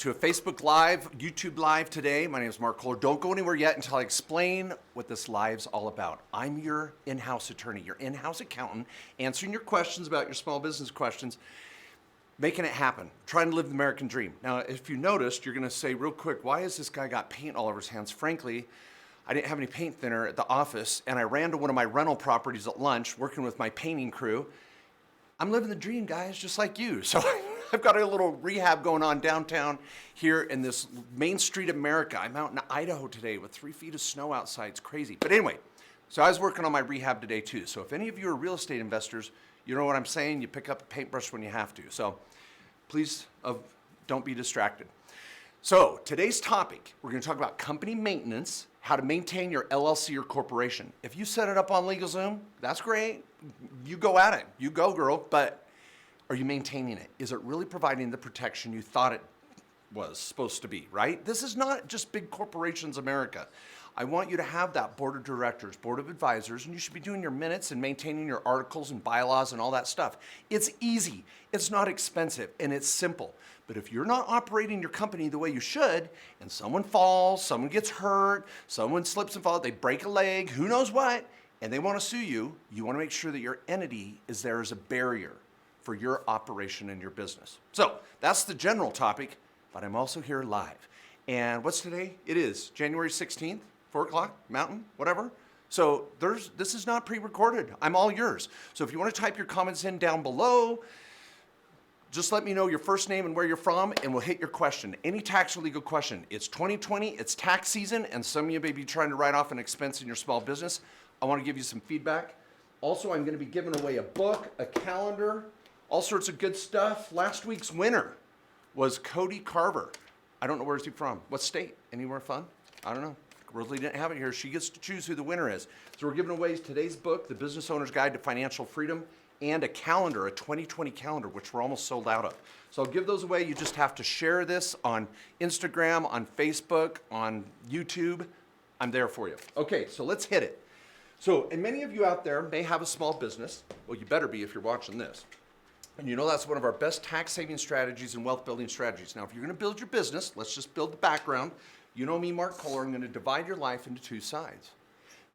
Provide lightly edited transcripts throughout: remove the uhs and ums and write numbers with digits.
to a Facebook Live, YouTube Live today. My name is Mark Kohler. Don't go anywhere yet until I explain what this live's all about. I'm your in-house attorney, your in-house accountant, answering your questions about your small business questions, making it happen, trying to live the American dream. Now, if you noticed, you're gonna say real quick, why has this guy got paint all over his hands? Frankly, I didn't have any paint thinner at the office, and I ran to one of my rental properties at lunch, working with my painting crew. I'm living the dream, guys, just like you. So I've got a little rehab going on downtown here in this Main Street America. I'm out in Idaho today with 3 feet of snow outside. It's crazy. But anyway, so I was working on my rehab today too. So if any of you are real estate investors, you know what I'm saying. You pick up a paintbrush when you have to. So please don't be distracted. So today's topic, we're going to talk about company maintenance, how to maintain your LLC or corporation. If you set it up on LegalZoom, that's great. You go at it. You go, girl. But are you maintaining it? Is it really providing the protection you thought it was supposed to be, right? This is not just big corporations, America. I want you to have that board of directors, board of advisors, and you should be doing your minutes and maintaining your articles and bylaws and all that stuff. It's easy, it's not expensive, and it's simple. But if you're not operating your company the way you should, and someone falls, someone gets hurt, someone slips and falls, they break a leg, who knows what, and they want to sue you, you want to make sure that your entity is there as a barrier for your operation and your business. So that's the general topic, but I'm also here live. And what's today? It is January 16th, 4 o'clock, Mountain, whatever. So this is not pre-recorded. I'm all yours. So if you want to type your comments in down below, just let me know your first name and where you're from, and we'll hit your question. Any tax or legal question. It's 2020, it's tax season, and some of you may be trying to write off an expense in your small business. I want to give you some feedback. Also, I'm going to be giving away a book, a calendar, all sorts of good stuff. Last week's winner was Cody Carver. I don't know where's he from. What state? Anywhere fun? I don't know. Rosalie didn't have it here. She gets to choose who the winner is. So we're giving away today's book, The Business Owner's Guide to Financial Freedom, and a calendar, a 2020 calendar, which we're almost sold out of. So I'll give those away. You just have to share this on Instagram, on Facebook, on YouTube. I'm there for you. Okay, so let's hit it. So, and many of you out there may have a small business. Well, you better be if you're watching this. And you know that's one of our best tax saving strategies and wealth building strategies. Now, if you're going to build your business, let's just build the background. You know me, Mark Kohler. I'm going to divide your life into two sides.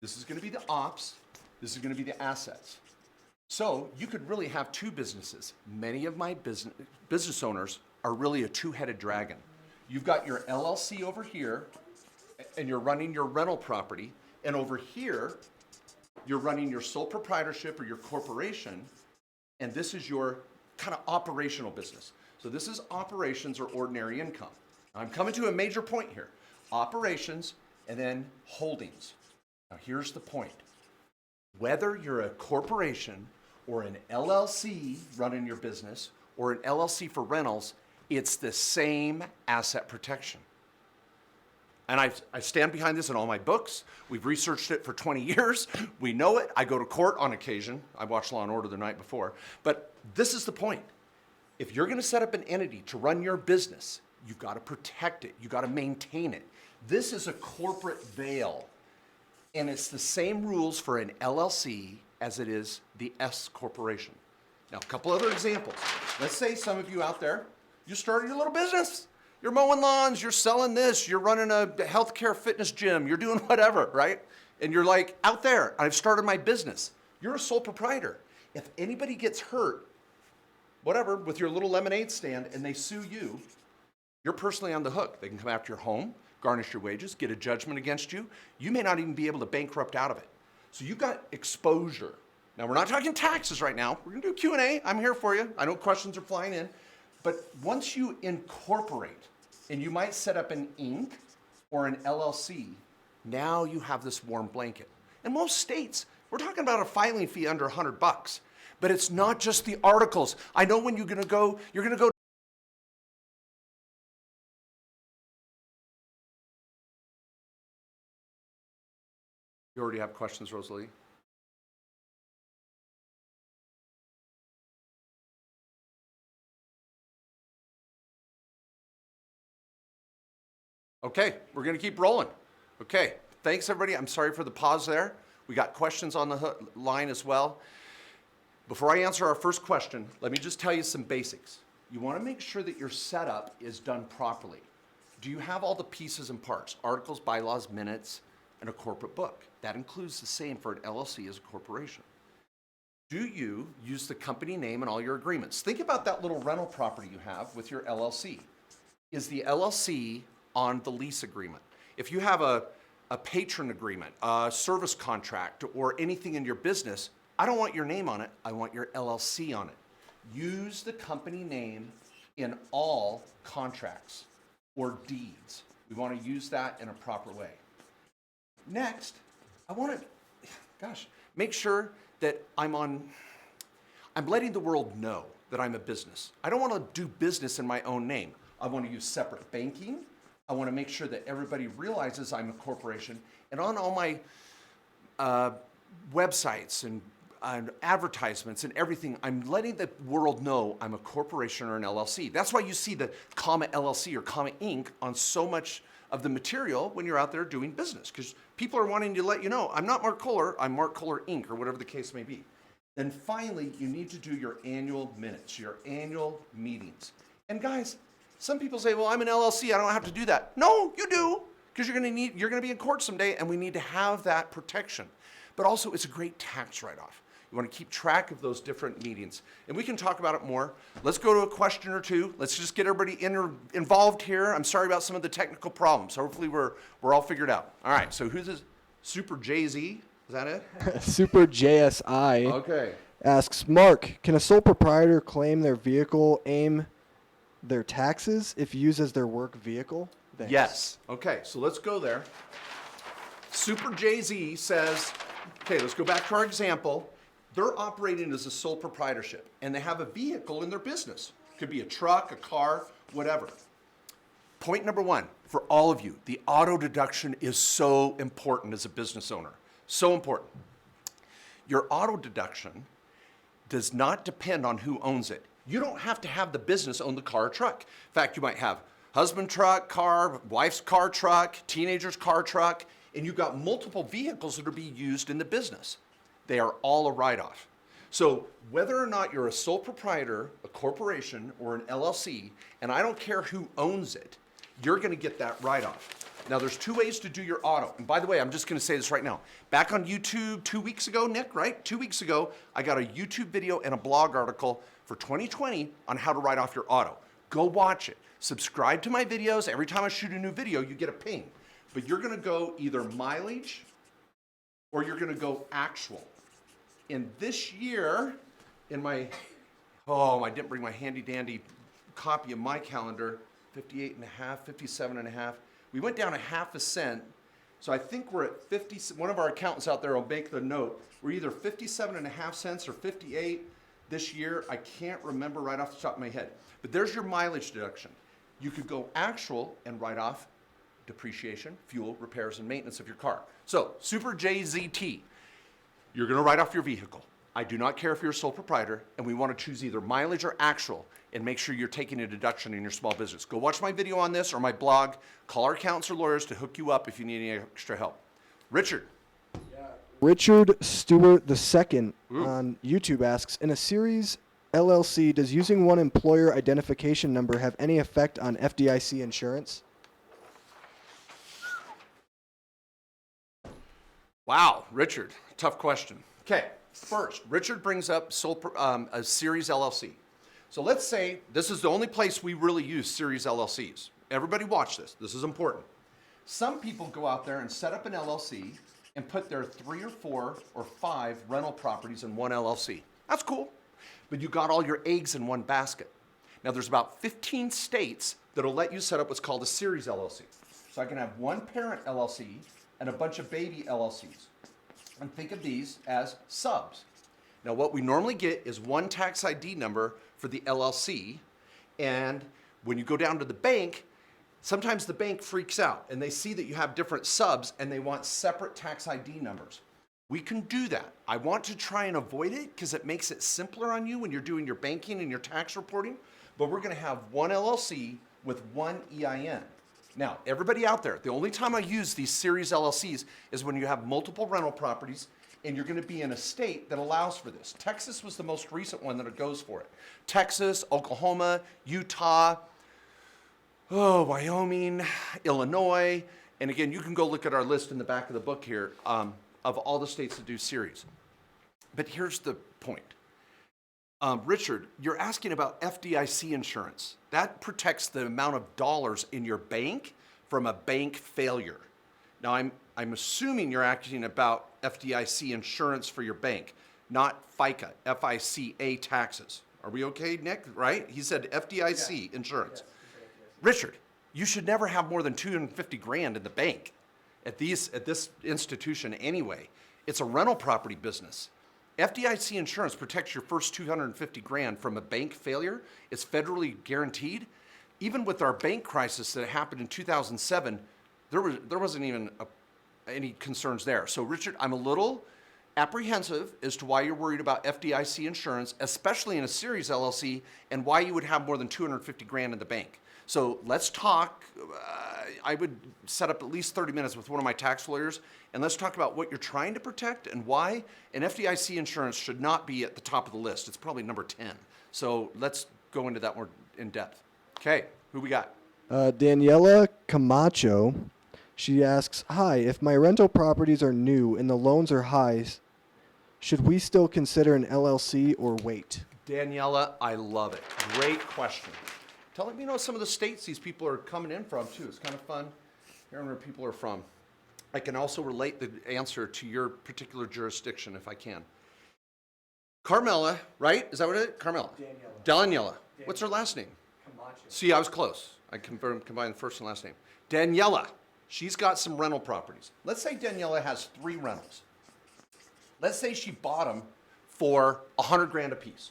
This is going to be the ops. This is going to be the assets. So you could really have two businesses. Many of my business owners are really a two-headed dragon. You've got your LLC over here, and you're running your rental property. And over here, you're running your sole proprietorship or your corporation. And this is your kind of operational business. So this is operations or ordinary income. I'm coming to a major point here. Operations and then holdings. Now here's the point. Whether you're a corporation or an LLC running your business or an LLC for rentals, it's the same asset protection. And I stand behind this in all my books. We've researched it for 20 years. We know it. I go to court on occasion. I watched Law & Order the night before. But this is the point. If you're going to set up an entity to run your business, you've got to protect it. You've got to maintain it. This is a corporate veil. And it's the same rules for an LLC as it is the S corporation. Now, a couple other examples. Let's say some of you out there, you started your little business. You're mowing lawns, you're selling this, you're running a healthcare fitness gym, you're doing whatever, right? And you're like, out there, I've started my business. You're a sole proprietor. If anybody gets hurt, whatever, with your little lemonade stand and they sue you, you're personally on the hook. They can come after your home, garnish your wages, get a judgment against you. You may not even be able to bankrupt out of it. So you've got exposure. Now, we're not talking taxes right now. We're going to do Q&A. I'm here for you. I know questions are flying in. But once you incorporate, and you might set up an Inc. or an LLC, now you have this warm blanket. In most states, we're talking about a filing fee under $100. But it's not just the articles. I know when you're going to go. You already have questions, Rosalie? Okay, we're going to keep rolling. Okay, thanks everybody. I'm sorry for the pause there. We got questions on the line as well. Before I answer our first question, let me just tell you some basics. you want to make sure that your setup is done properly. Do you have all the pieces and parts? Articles, bylaws, minutes, and a corporate book. That includes the same for an LLC as a corporation. Do you use the company name in all your agreements? Think about that little rental property you have with your LLC. Is the LLC on the lease agreement? If you have a patron agreement, a service contract, or anything in your business, I don't want your name on it, I want your LLC on it. Use the company name in all contracts or deeds. We want to use that in a proper way. Next, I want to, make sure that I'm letting the world know that I'm a business. I don't want to do business in my own name. I want to use separate banking. I want to make sure that everybody realizes I'm a corporation. And on all my websites and advertisements and everything, I'm letting the world know I'm a corporation or an LLC. That's why you see the comma LLC or comma Inc. on so much of the material when you're out there doing business, because people are wanting to let you know, I'm not Mark Kohler, I'm Mark Kohler Inc., or whatever the case may be. Then finally, you need to do your annual minutes, your annual meetings. And guys, some people say, well, I'm an LLC, I don't have to do that. No, you do, because you're gonna be in court someday, and we need to have that protection. But also, it's a great tax write-off. You want to keep track of those different meetings. And we can talk about it more. Let's go to a question or two. Let's just get everybody involved here. I'm sorry about some of the technical problems. Hopefully we're all figured out. All right, so who's this? Super Jay-Z, is that it? Super JSI Okay. asks, Mark, can a sole proprietor claim their vehicle aim their taxes if used as their work vehicle? Thanks. Yes. Okay, so let's go there. Super Jay-Z says, okay, let's go back to our example. They're operating as a sole proprietorship, and they have a vehicle in their business. Could be a truck, a car, whatever. Point number one, for all of you, the auto deduction is so important as a business owner. So important. Your auto deduction does not depend on who owns it. You don't have to have the business own the car or truck. In fact, you might have husband truck, car, wife's car truck, teenager's car truck, and you've got multiple vehicles that are being used in the business. They are all a write-off. So whether or not you're a sole proprietor, a corporation, or an LLC, and I don't care who owns it, you're gonna get that write-off. Now there's two ways to do your auto. And by the way, I'm just gonna say this right now. Back on YouTube 2 weeks ago, Nick, right? 2 weeks ago, I got a YouTube video and a blog article for 2020 on how to write off your auto. Go watch it. Subscribe to my videos. Every time I shoot a new video, you get a ping. But you're gonna go either mileage or you're gonna go actual. In this year, I didn't bring my handy dandy copy of my calendar, 58 and a half, 57 and a half. We went down a half a cent. So I think we're at 50, one of our accountants out there will make the note. We're either 57 and a half cents or 58 this year. I can't remember right off the top of my head. But there's your mileage deduction. You could go actual and write off depreciation, fuel, repairs, and maintenance of your car. So, Super JZT, you're gonna write off your vehicle. I do not care if you're a sole proprietor, and we wanna choose either mileage or actual, and make sure you're taking a deduction in your small business. Go watch my video on this or my blog. Call our accountants or lawyers to hook you up if you need any extra help. Richard. Richard Stewart II on YouTube asks, in a series LLC, does using one employer identification number have any effect on FDIC insurance? Wow, Richard, tough question. Okay, first, Richard brings up a series LLC. So let's say this is the only place we really use series LLCs. Everybody watch this. This is important. Some people go out there and set up an LLC and put their 3 or 4 or 5 rental properties in one LLC. That's cool, but you got all your eggs in one basket. Now there's about 15 states that'll let you set up what's called a series LLC. So I can have one parent LLC and a bunch of baby LLCs. And think of these as subs. Now what we normally get is one tax ID number for the LLC, and when you go down to the bank, sometimes the bank freaks out and they see that you have different subs and they want separate tax ID numbers. We can do that. I want to try and avoid it because it makes it simpler on you when you're doing your banking and your tax reporting, but we're gonna have one LLC with one EIN. Now, everybody out there, the only time I use these series LLCs is when you have multiple rental properties and you're going to be in a state that allows for this. Texas was the most recent one that goes for it. Texas, Oklahoma, Utah, Wyoming, Illinois, and again, you can go look at our list in the back of the book here of all the states that do series. But here's the point. Richard, you're asking about FDIC insurance. That protects the amount of dollars in your bank from a bank failure. Now, I'm assuming you're asking about FDIC insurance for your bank, not FICA, F-I-C-A taxes. Are we okay, Nick? Right? He said FDIC insurance. Yes. Richard, you should never have more than $250,000 in the bank at this institution anyway. It's a rental property business. FDIC insurance protects your first $250,000 from a bank failure. It's federally guaranteed. Even with our bank crisis that happened in 2007, there wasn't even any concerns there. So Richard, I'm a little apprehensive as to why you're worried about FDIC insurance, especially in a series LLC, and why you would have more than $250,000 in the bank. So let's talk. I would set up at least 30 minutes with one of my tax lawyers, and let's talk about what you're trying to protect and why. And FDIC insurance should not be at the top of the list. It's probably number 10. So let's go into that more in depth. Okay, who we got? Daniela Camacho. She asks, hi, if my rental properties are new and the loans are high, should we still consider an LLC or wait? Daniela, I love it. Great question. Tell me, some of the states these people are coming in from, too. It's kind of fun hearing where people are from. I can also relate the answer to your particular jurisdiction if I can. Carmela, right? Is that what it is? Carmela. Daniela. What's her last name? Camacho. See, I was close. I combined the first and last name. Daniela. She's got some rental properties. Let's say Daniela has 3 rentals. Let's say she bought them for $100,000 a piece.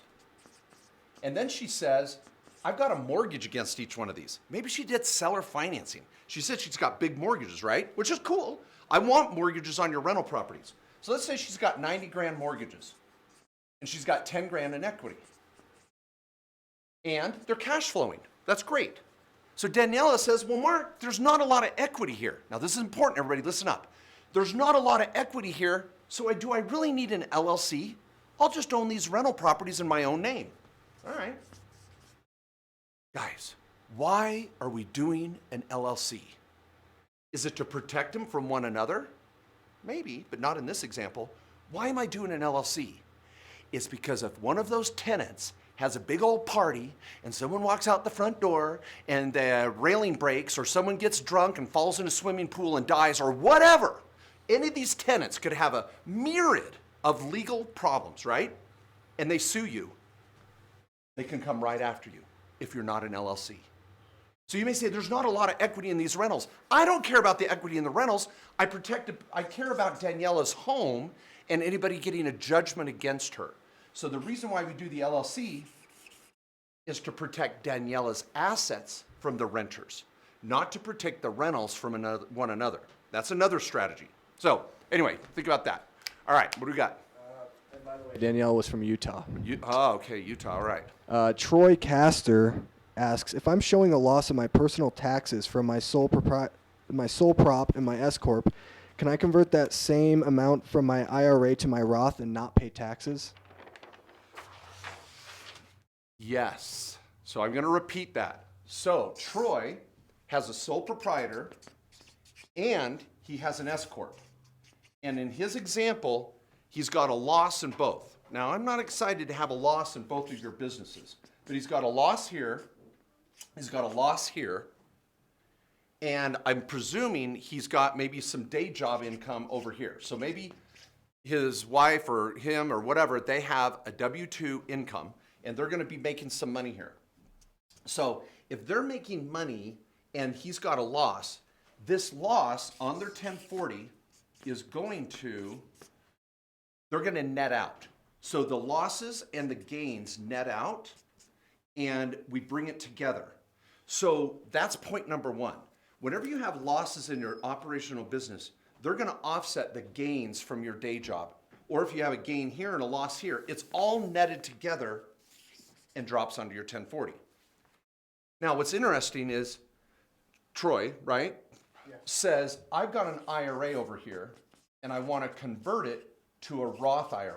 And then she says, I've got a mortgage against each one of these. Maybe she did seller financing. She said she's got big mortgages, right? Which is cool. I want mortgages on your rental properties. So let's say she's got $90,000 mortgages and she's got $10,000 in equity. And they're cash flowing. That's great. So Daniela says, well, Mark, there's not a lot of equity here. Now, this is important, everybody, listen up. There's not a lot of equity here, so do I really need an LLC? I'll just own these rental properties in my own name. All right. Guys, why are we doing an LLC? Is it to protect them from one another? Maybe, but not in this example. Why am I doing an LLC? It's because if one of those tenants has a big old party and someone walks out the front door and the railing breaks or someone gets drunk and falls in a swimming pool and dies or whatever, any of these tenants could have a myriad of legal problems, right? And they sue you. They can come right after you if you're not an LLC. So you may say, there's not a lot of equity in these rentals. I don't care about the equity in the rentals. I care about Daniela's home and anybody getting a judgment against her. So the reason why we do the LLC is to protect Daniela's assets from the renters, not to protect the rentals from one another. That's another strategy. So anyway, think about that. All right, what do we got? And by the way, Danielle was from Utah. Okay, Utah, all right. Troy Castor asks, if I'm showing a loss in my personal taxes from my sole prop and my S Corp, can I convert that same amount from my IRA to my Roth and not pay taxes? Yes. So I'm going to repeat that. So Troy has a sole proprietor and he has an S Corp. And in his example, he's got a loss in both. Now, I'm not excited to have a loss in both of your businesses, but he's got a loss here, he's got a loss here, and I'm presuming he's got maybe some day job income over here. So maybe his wife or him or whatever, they have a W-2 income, and they're going to be making some money here. So if they're making money and he's got a loss, this loss on their 1040 is they're going to net out. So the losses and the gains net out, and we bring it together. So that's point number one. Whenever you have losses in your operational business, they're going to offset the gains from your day job. Or if you have a gain here and a loss here, it's all netted together and drops onto your 1040. Now, what's interesting is Troy, right, says, I've got an IRA over here, and I want to convert it to a Roth IRA.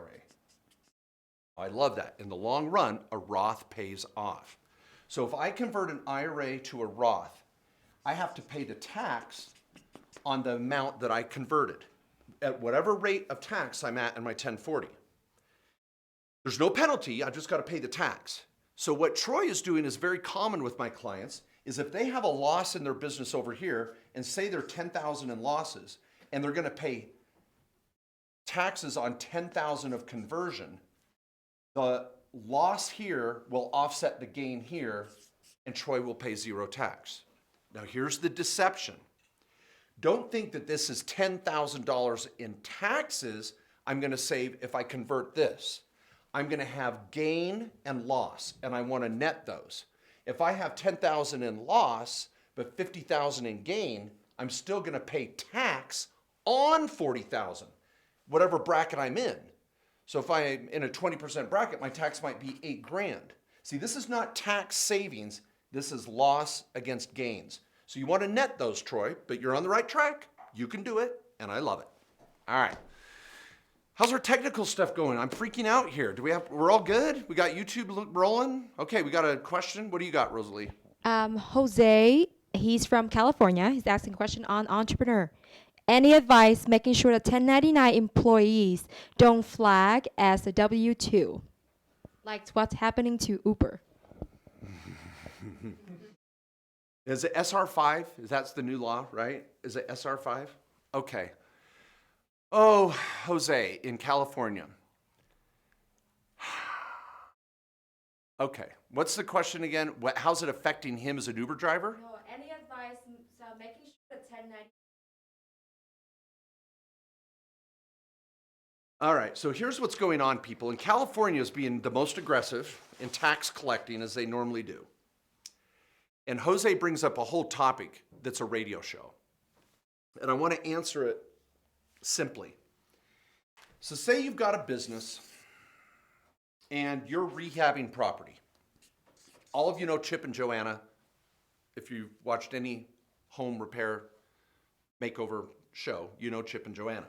I love that. In the long run, a Roth pays off. So if I convert an IRA to a Roth, I have to pay the tax on the amount that I converted at whatever rate of tax I'm at in my 1040. There's no penalty, I just got to pay the tax. So what Troy is doing is very common with my clients, is if they have a loss in their business over here and say they're 10,000 in losses and they're going to pay taxes on 10,000 of conversion, the loss here will offset the gain here and Troy will pay zero tax. Now here's the deception. Don't think that this is $10,000 in taxes I'm going to save if I convert this. I'm going to have gain and loss, and I want to net those. If I have 10,000 in loss, but 50,000 in gain, I'm still going to pay tax on 40,000, whatever bracket I'm in. So if I'm in a 20% bracket, my tax might be $8,000. See, this is not tax savings. This is loss against gains. So you want to net those, Troy, but you're on the right track. You can do it, and I love it. All right. How's our technical stuff going? I'm freaking out here. We're all good? We got YouTube rolling? Okay, we got a question. What do you got, Rosalie? Jose, he's from California. He's asking a question on entrepreneur. Any advice making sure that 1099 employees don't flag as a W-2? Like what's happening to Uber? Is it SR5? That's the new law, right? Is it SR5? Okay. Oh, Jose in California. Okay, what's the question again? How's it affecting him as an Uber driver? No, any advice making sure that 1099... All right, so here's what's going on, people. And California is being the most aggressive in tax collecting as they normally do. And Jose brings up a whole topic that's a radio show. And I want to answer it simply. So say you've got a business and you're rehabbing property. All of you know Chip and Joanna, if you've watched any home repair makeover show, you know Chip and Joanna.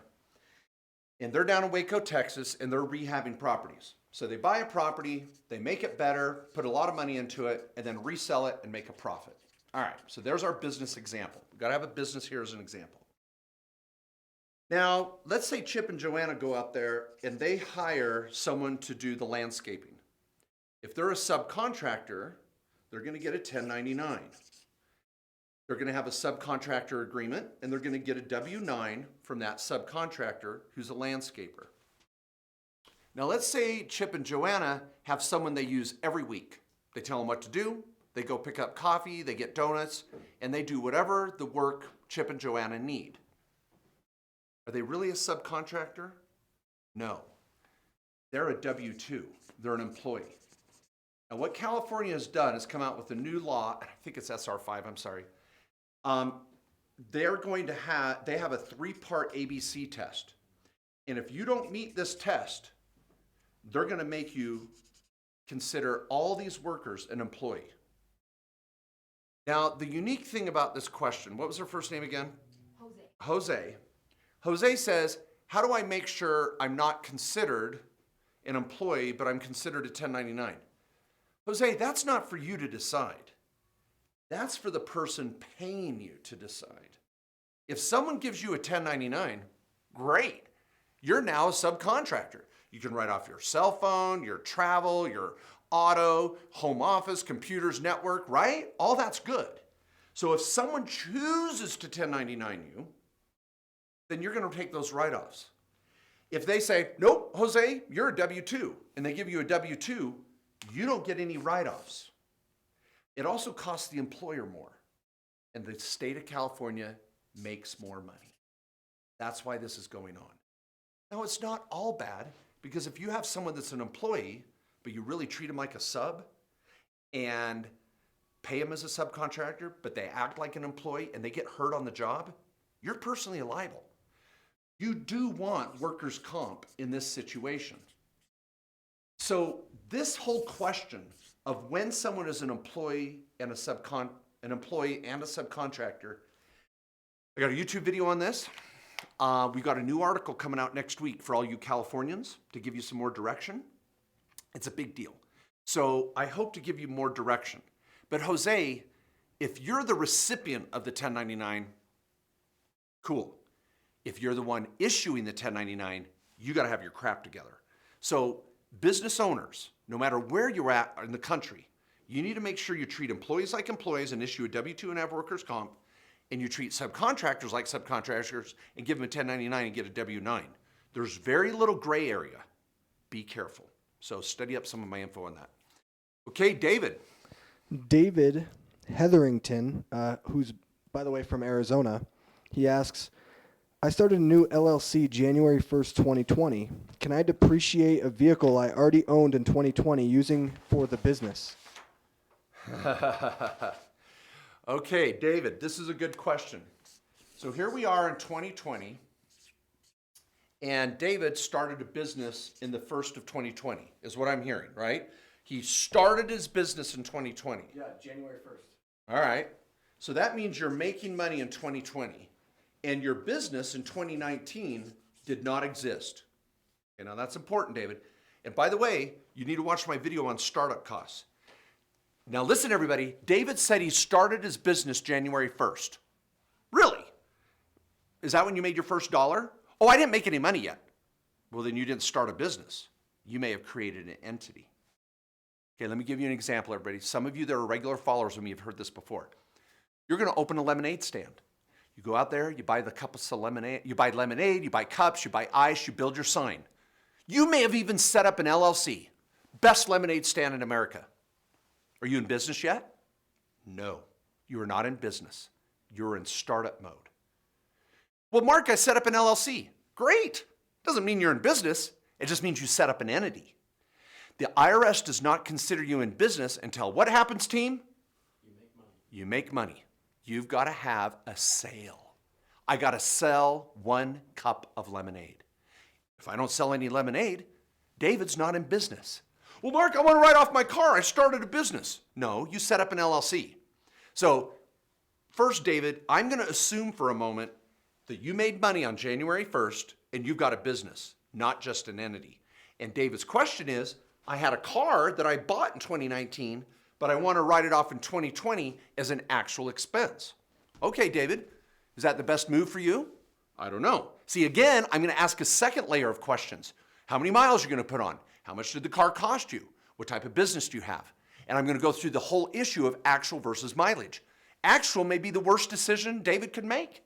And they're down in Waco, Texas, and they're rehabbing properties. So they buy a property, they make it better, put a lot of money into it, and then resell it and make a profit. All right, so there's our business example. We've got to have a business here as an example. Now, let's say Chip and Joanna go out there and they hire someone to do the landscaping. If they're a subcontractor, they're going to get a 1099. They're going to have a subcontractor agreement, and they're going to get a W-9 from that subcontractor who's a landscaper. Now, let's say Chip and Joanna have someone they use every week. They tell them what to do, they go pick up coffee, they get donuts, and they do whatever the work Chip and Joanna need. Are they really a subcontractor? No. They're a W-2. They're an employee. Now, what California has done is come out with a new law, I think it's SR5, I'm sorry. They have a 3-part ABC test. And if you don't meet this test, they're going to make you consider all these workers an employee. Now, the unique thing about this question, what was her first name again? Jose. Jose says, how do I make sure I'm not considered an employee, but I'm considered a 1099? Jose, that's not for you to decide. That's for the person paying you to decide. If someone gives you a 1099, great. You're now a subcontractor. You can write off your cell phone, your travel, your auto, home office, computers, network, right? All that's good. So if someone chooses to 1099 you, then you're going to take those write-offs. If they say, nope, Jose, you're a W-2, and they give you a W-2, you don't get any write-offs. It also costs the employer more, and the state of California makes more money. That's why this is going on. Now, it's not all bad, because if you have someone that's an employee, but you really treat them like a sub and pay them as a subcontractor, but they act like an employee and they get hurt on the job, you're personally liable. You do want workers' comp in this situation. So this whole question of when someone is an employee and a subcontractor, I got a YouTube video on this. We've got a new article coming out next week for all you Californians to give you some more direction. It's a big deal. So I hope to give you more direction. But Jose, if you're the recipient of the 1099, cool. If you're the one issuing the 1099, you got to have your crap together. So business owners, no matter where you're at in the country, you need to make sure you treat employees like employees and issue a W-2 and have workers' comp, and you treat subcontractors like subcontractors and give them a 1099 and get a W-9. There's very little gray area. Be careful. So study up some of my info on that. Okay, David. David Hetherington, who's, by the way, from Arizona, he asks, I started a new LLC January 1st, 2020. Can I depreciate a vehicle I already owned in 2020 using for the business? Okay, David, this is a good question. So here we are in 2020, and David started a business in the first of 2020, is what I'm hearing, right? He started his business in 2020. Yeah, January 1st. All right. So that means you're making money in 2020, and your business in 2019 did not exist. Okay, now that's important, David. And by the way, you need to watch my video on startup costs. Now listen, everybody. David said he started his business January 1st. Really? Is that when you made your first dollar? Oh, I didn't make any money yet. Well, then you didn't start a business. You may have created an entity. Okay, let me give you an example, everybody. Some of you that are regular followers of me have heard this before. You're going to open a lemonade stand. You go out there, you buy the cups of lemonade, you buy lemonade, you buy cups, you buy ice, you build your sign. You may have even set up an LLC, best lemonade stand in America. Are you in business yet? No, you are not in business. You're in startup mode. Well, Mark, I set up an LLC. Great. Doesn't mean you're in business. It just means you set up an entity. The IRS does not consider you in business until what happens, team? You make money. You make money. You've got to have a sale. I got to sell 1 cup of lemonade. If I don't sell any lemonade, David's not in business. Well, Mark, I want to write off my car. I started a business. No, you set up an LLC. So first, David, I'm going to assume for a moment that you made money on January 1st and you've got a business, not just an entity. And David's question is, I had a car that I bought in 2019, but I want to write it off in 2020 as an actual expense. Okay, David, is that the best move for you? I don't know. See, again, I'm going to ask a second layer of questions. How many miles are you going to put on? How much did the car cost you? What type of business do you have? And I'm going to go through the whole issue of actual versus mileage. Actual may be the worst decision David could make.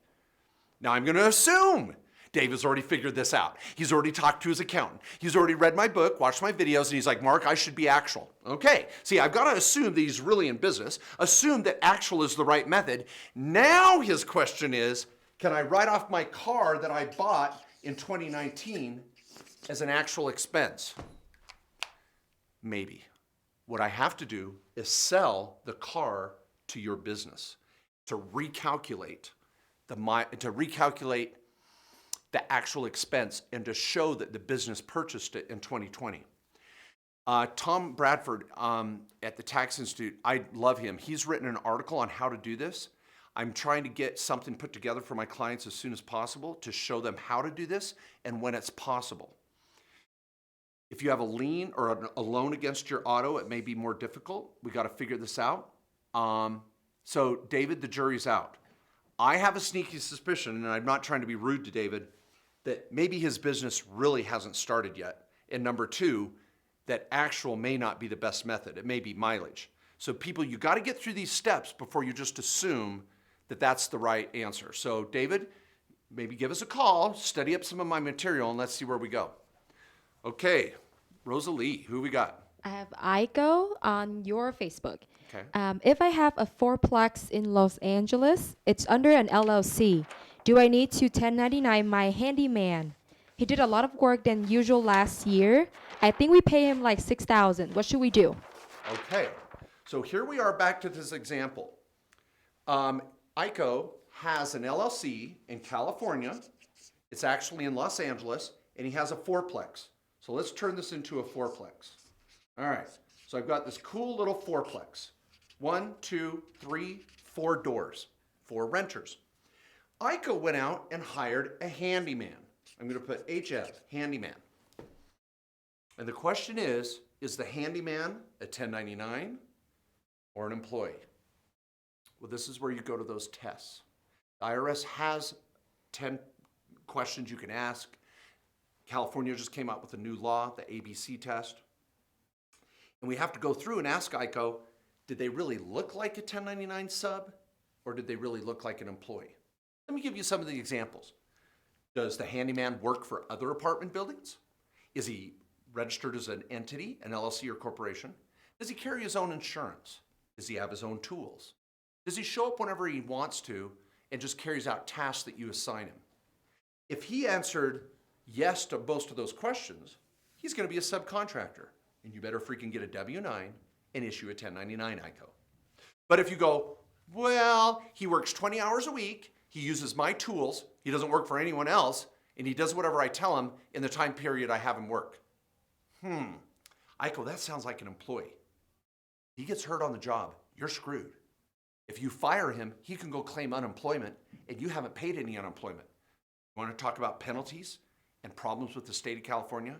Now I'm going to assume David's already figured this out. He's already talked to his accountant. He's already read my book, watched my videos, and he's like, Mark, I should be actual. Okay, see, I've got to assume that he's really in business, assume that actual is the right method. Now his question is, can I write off my car that I bought in 2019 as an actual expense? Maybe. What I have to do is sell the car to your business to recalculate the actual expense and to show that the business purchased it in 2020. Tom Bradford at the Tax Institute, I love him. He's written an article on how to do this. I'm trying to get something put together for my clients as soon as possible to show them how to do this and when it's possible. If you have a lien or a loan against your auto, it may be more difficult. We got to figure this out. So David, the jury's out. I have a sneaky suspicion, and I'm not trying to be rude to David, that maybe his business really hasn't started yet. And number 2, that actual may not be the best method. It may be mileage. So people, you got to get through these steps before you just assume that that's the right answer. So David, maybe give us a call, study up some of my material, and let's see where we go. Okay, Rosalie, who we got? I have Aiko on your Facebook. Okay. If I have a fourplex in Los Angeles, it's under an LLC. Do I need to 1099 my handyman? He did a lot of work than usual last year. I think we pay him like $6,000. What should we do? Okay, so here we are back to this example. Aiko has an LLC in California. It's actually in Los Angeles, and he has a fourplex. So let's turn this into a fourplex. All right, so I've got this cool little fourplex. 1, 2, 3, 4 doors, 4 renters. ICO went out and hired a handyman. I'm going to put HF, handyman. And the question is the handyman a 1099 or an employee? Well, this is where you go to those tests. The IRS has 10 questions you can ask. California just came out with a new law, the ABC test. And we have to go through and ask ICO, did they really look like a 1099 sub or did they really look like an employee? Let me give you some of the examples. Does the handyman work for other apartment buildings? Is he registered as an entity, an LLC or corporation? Does he carry his own insurance? Does he have his own tools? Does he show up whenever he wants to and just carries out tasks that you assign him? If he answered yes to most of those questions, he's going to be a subcontractor, and you better freaking get a W-9 and issue a 1099 ICO. But if you go, well, he works 20 hours a week, he uses my tools, he doesn't work for anyone else, and he does whatever I tell him in the time period I have him work. ICO, that sounds like an employee. He gets hurt on the job, you're screwed. If you fire him, he can go claim unemployment, and you haven't paid any unemployment. You want to talk about penalties and problems with the state of California?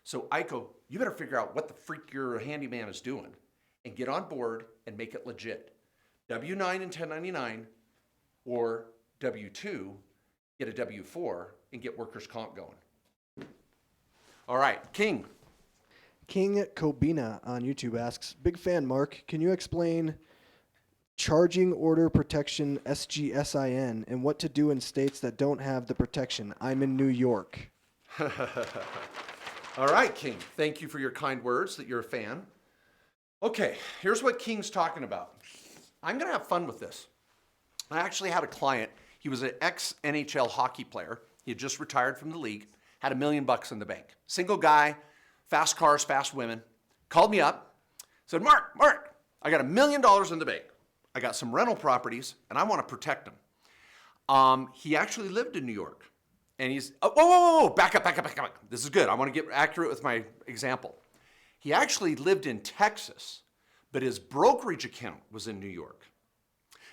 So ICO, you better figure out what the freak your handyman is doing and get on board and make it legit. W-9 and 1099 or W-2, get a W-4 and get workers' comp going. All right, King. King Kobina on YouTube asks, big fan, Mark. Can you explain charging order protection SGSIN and what to do in states that don't have the protection? I'm in New York. All right, King. Thank you for your kind words that you're a fan. Okay, here's what King's talking about. I'm going to have fun with this. I actually had a client. He was an ex-NHL hockey player. He had just retired from the league, had $1 million in the bank. Single guy, fast cars, fast women. Called me up, said, Mark, I got $1 million in the bank. I got some rental properties, and I want to protect them. He actually lived in New York. And he's, whoa, back up. This is good. I want to get accurate with my example. He actually lived in Texas, but his brokerage account was in New York.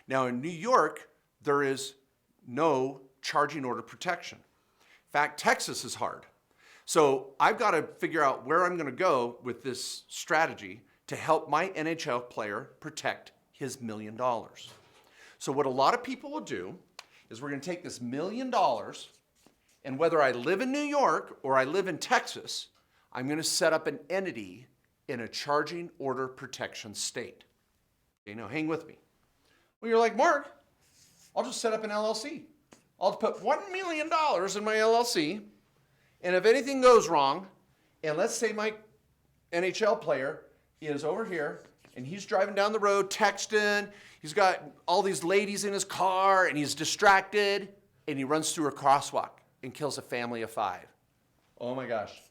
Now, in New York, there is no charging order protection. In fact, Texas is hard. So I've got to figure out where I'm going to go with this strategy to help my NHL player protect his $1 million. So what a lot of people will do is we're going to take this $1 million, and whether I live in New York or I live in Texas, I'm going to set up an entity in a charging order protection state. Okay, now hang with me. Well, you're like, Mark, I'll just set up an LLC. I'll put $1 million in my LLC, and if anything goes wrong, and let's say my NHL player is over here, and he's driving down the road texting, he's got all these ladies in his car, and he's distracted, and he runs through a crosswalk and kills a family of 5. Oh my gosh,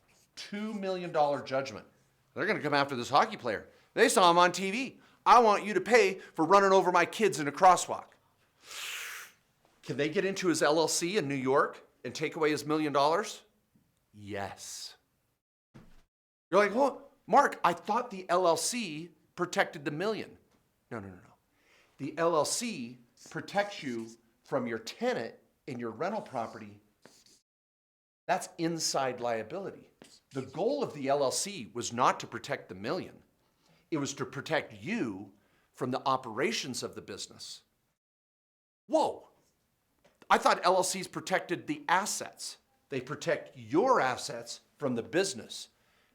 $2 million judgment. They're going to come after this hockey player. They saw him on TV. I want you to pay for running over my kids in a crosswalk. Can they get into his LLC in New York and take away his $1 million? Yes. You're like, well, Mark, I thought the LLC protected the $1 million. No. The LLC protects you from your tenant in your rental property. That's inside liability. The goal of the LLC was not to protect the $1 million. It was to protect you from the operations of the business. Whoa. I thought LLCs protected the assets. They protect your assets from the business,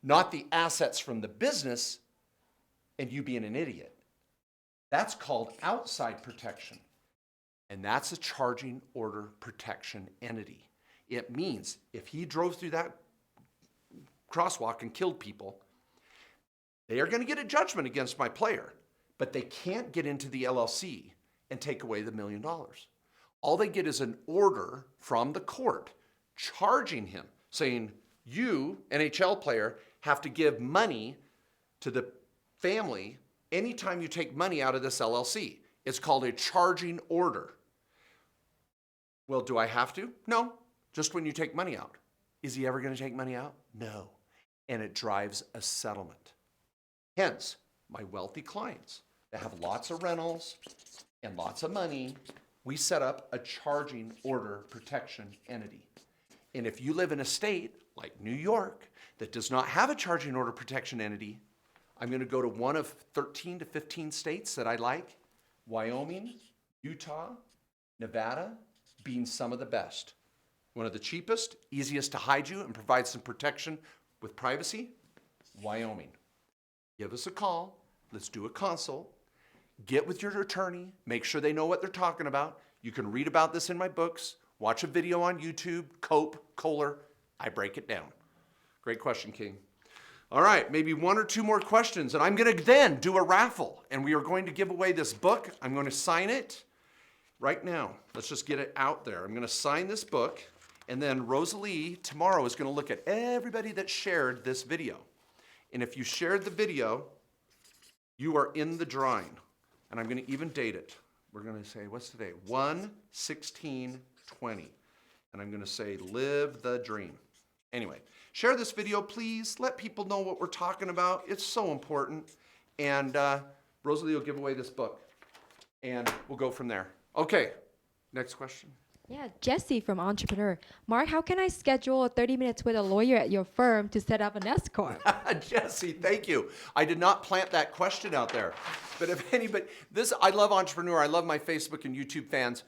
not the assets from the business and you being an idiot. That's called outside protection. And that's a charging order protection entity. It means if he drove through that crosswalk and killed people, they are going to get a judgment against my player, but they can't get into the LLC and take away the $1 million. All they get is an order from the court charging him, saying, you, NHL player, have to give money to the family anytime you take money out of this LLC. It's called a charging order. Well, do I have to? No, just when you take money out. Is he ever going to take money out? No. And it drives a settlement. Hence, my wealthy clients that have lots of rentals and lots of money we set up a charging order protection entity. And if you live in a state like New York that does not have a charging order protection entity, I'm going to go to one of 13 to 15 states that I like, Wyoming, Utah, Nevada, being some of the best. One of the cheapest, easiest to hide you and provide some protection with privacy, Wyoming. Give us a call. Let's do a consult. Get with your attorney. Make sure they know what they're talking about. You can read about this in my books. Watch a video on YouTube, Kohler. I break it down. Great question, King. All right, maybe one or two more questions, and I'm going to then do a raffle, and we are going to give away this book. I'm going to sign it right now. Let's just get it out there. I'm going to sign this book, and then Rosalie tomorrow is going to look at everybody that shared this video. And if you shared the video, you are in the drawing. And I'm going to even date it. We're going to say, what's today? 1/16/20. And I'm going to say, live the dream. Anyway, share this video, please. Let people know what we're talking about. It's so important. And Rosalie will give away this book. And we'll go from there. Okay, next question. Yeah, Jesse from Entrepreneur. Mark, how can I schedule 30 minutes with a lawyer at your firm to set up an S corp? Jesse, thank you. I did not plant that question out there. But if anybody, I love Entrepreneur. I love my Facebook and YouTube fans.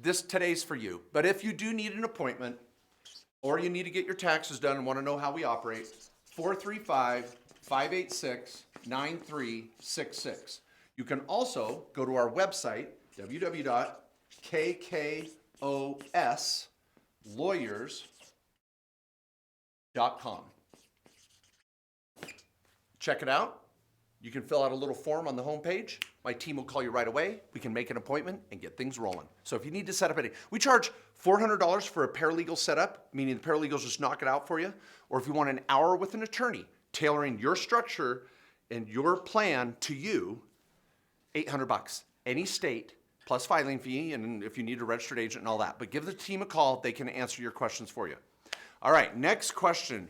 Today's for you. But if you do need an appointment or you need to get your taxes done and want to know how we operate, 435-586-9366. You can also go to our website, www.kkoslawyers.com. Check it out. You can fill out a little form on the homepage. My team will call you right away. We can make an appointment and get things rolling. So if you need to set up anything, we charge $400 for a paralegal setup, meaning the paralegals just knock it out for you. Or if you want an hour with an attorney, tailoring your structure and your plan to you, $800. Any state, plus filing fee, and if you need a registered agent and all that. But give the team a call. They can answer your questions for you. All right, next question.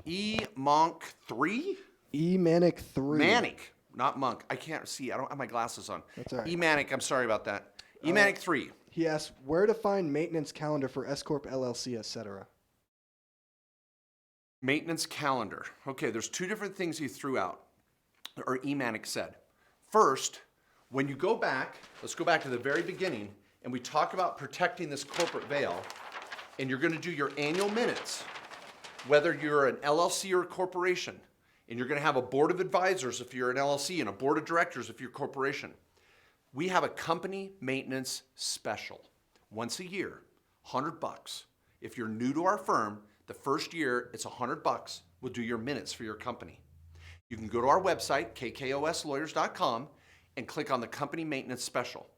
E-Monk 3? E-Manic 3. Manic, not Monk. I can't see. I don't have my glasses on. That's all right. E-Manic, I'm sorry about that. E-Manic 3. He asks, where to find maintenance calendar for S Corp, LLC, etc. Maintenance calendar. Okay, there's two different things he threw out, or E-Manic said. First, when you go back, let's go back to the very beginning, and we talk about protecting this corporate veil, and you're going to do your annual minutes, whether you're an LLC or a corporation, and you're going to have a board of advisors if you're an LLC and a board of directors if you're a corporation. We have a company maintenance special once a year, $100. If you're new to our firm, the first year it's $100. We'll do your minutes for your company. You can go to our website, kkoslawyers.com, and click on the company maintenance special.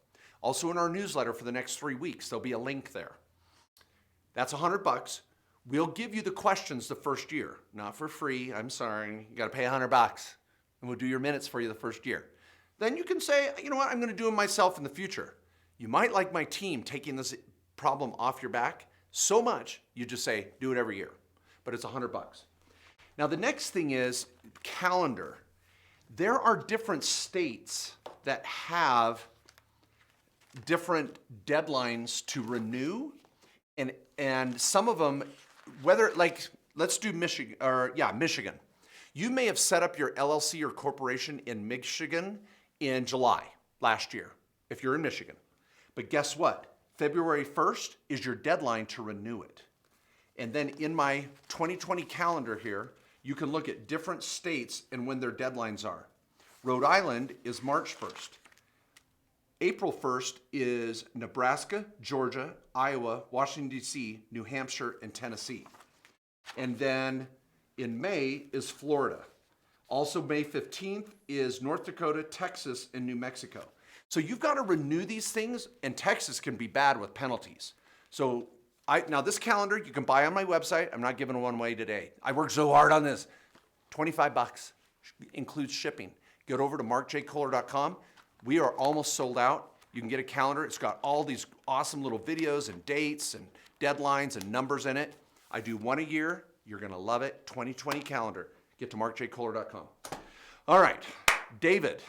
Also in our newsletter for the next 3 weeks, there'll be a link there. That's $100. We'll give you the questions the first year, not for free. I'm sorry, you got to pay $100, and we'll do your minutes for you the first year. Then you can say, you know what, I'm going to do them myself in the future. You might like my team taking this problem off your back so much, you just say, do it every year. But it's $100. Now the next thing is calendar. There are different states that have different deadlines to renew, and some of them, whether, like, let's do Michigan, Michigan. You may have set up your LLC or corporation in Michigan in July last year, if you're in Michigan. But guess what? February 1st is your deadline to renew it. And then in my 2020 calendar here, you can look at different states and when their deadlines are. Rhode Island is March 1st. April 1st is Nebraska, Georgia, Iowa, Washington, D.C., New Hampshire, and Tennessee. And then in May is Florida. Also May 15th is North Dakota, Texas, and New Mexico. So you've got to renew these things, and Texas can be bad with penalties. So now this calendar you can buy on my website. I'm not giving one away today. I worked so hard on this. $25 includes shipping. Get over to markjkohler.com. We are almost sold out. You can get a calendar. It's got all these awesome little videos and dates and deadlines and numbers in it. I do one a year. You're going to love it. 2020 calendar. Get to markjkohler.com. All right, David.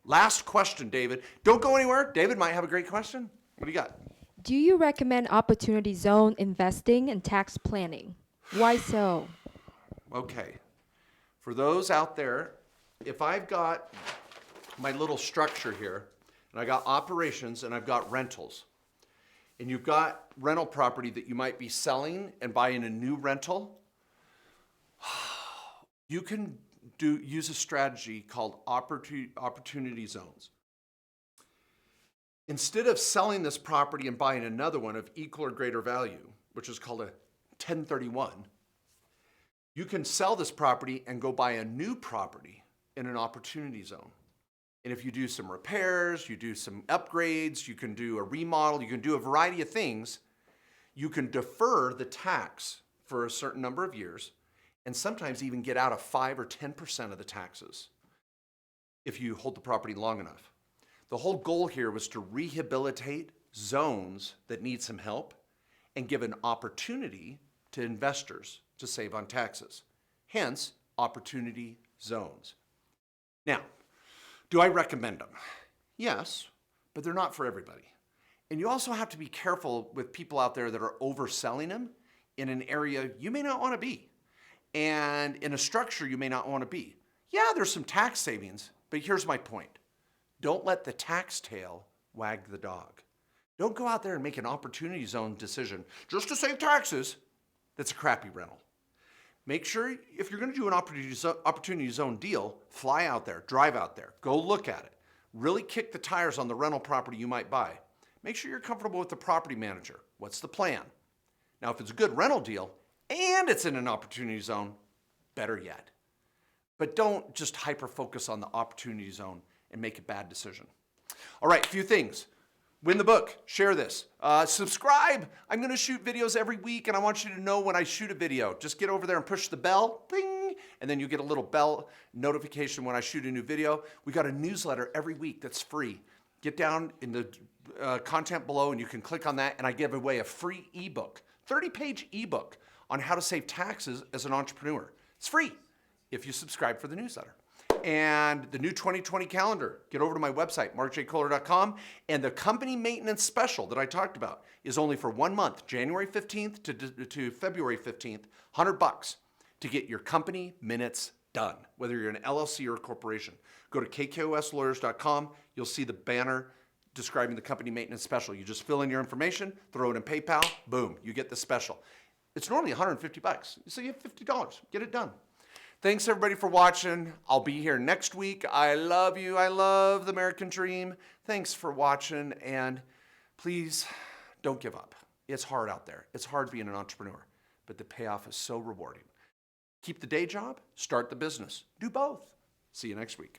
Last question, David. Don't go anywhere. David might have a great question. What do you got? Do you recommend opportunity zone investing and tax planning? Why so? Okay. For those out there, if I've got my little structure here, and I got operations and I've got rentals, and you've got rental property that you might be selling and buying a new rental, you can use a strategy called opportunity zones. Instead of selling this property and buying another one of equal or greater value, which is called a 1031, you can sell this property and go buy a new property in an opportunity zone. And if you do some repairs, you do some upgrades, you can do a remodel, you can do a variety of things, you can defer the tax for a certain number of years and sometimes even get out of 5 or 10% of the taxes if you hold the property long enough. The whole goal here was to rehabilitate zones that need some help and give an opportunity to investors to save on taxes. Hence, opportunity zones. Now, do I recommend them? Yes, but they're not for everybody. And you also have to be careful with people out there that are overselling them in an area you may not want to be and in a structure you may not want to be. Yeah, there's some tax savings, but here's my point. Don't let the tax tail wag the dog. Don't go out there and make an opportunity zone decision just to save taxes. That's a crappy rental. Make sure if you're going to do an opportunity zone deal, fly out there, drive out there, go look at it. Really kick the tires on the rental property you might buy. Make sure you're comfortable with the property manager. What's the plan? Now, if it's a good rental deal and it's in an opportunity zone, better yet. But don't just hyper-focus on the opportunity zone and make a bad decision. All right, a few things. Win the book, share this. Subscribe. I'm gonna shoot videos every week and I want you to know when I shoot a video. Just get over there and push the bell, ping, and then you get a little bell notification when I shoot a new video. We got a newsletter every week that's free. Get down in the content below and you can click on that and I give away a free ebook, 30-page ebook on how to save taxes as an entrepreneur. It's free if you subscribe for the newsletter. And the new 2020 calendar, get over to my website, markjkohler.com, and the company maintenance special that I talked about is only for 1 month, January 15th to February 15th, $100 to get your company minutes done, whether you're an LLC or a corporation. Go to kkoslawyers.com, you'll see the banner describing the company maintenance special. You just fill in your information, throw it in PayPal, boom, you get the special. It's normally $150, so you have $50, get it done. Thanks everybody for watching. I'll be here next week. I love you. I love the American dream. Thanks for watching, and please don't give up. It's hard out there. It's hard being an entrepreneur, but the payoff is so rewarding. Keep the day job, start the business. Do both. See you next week.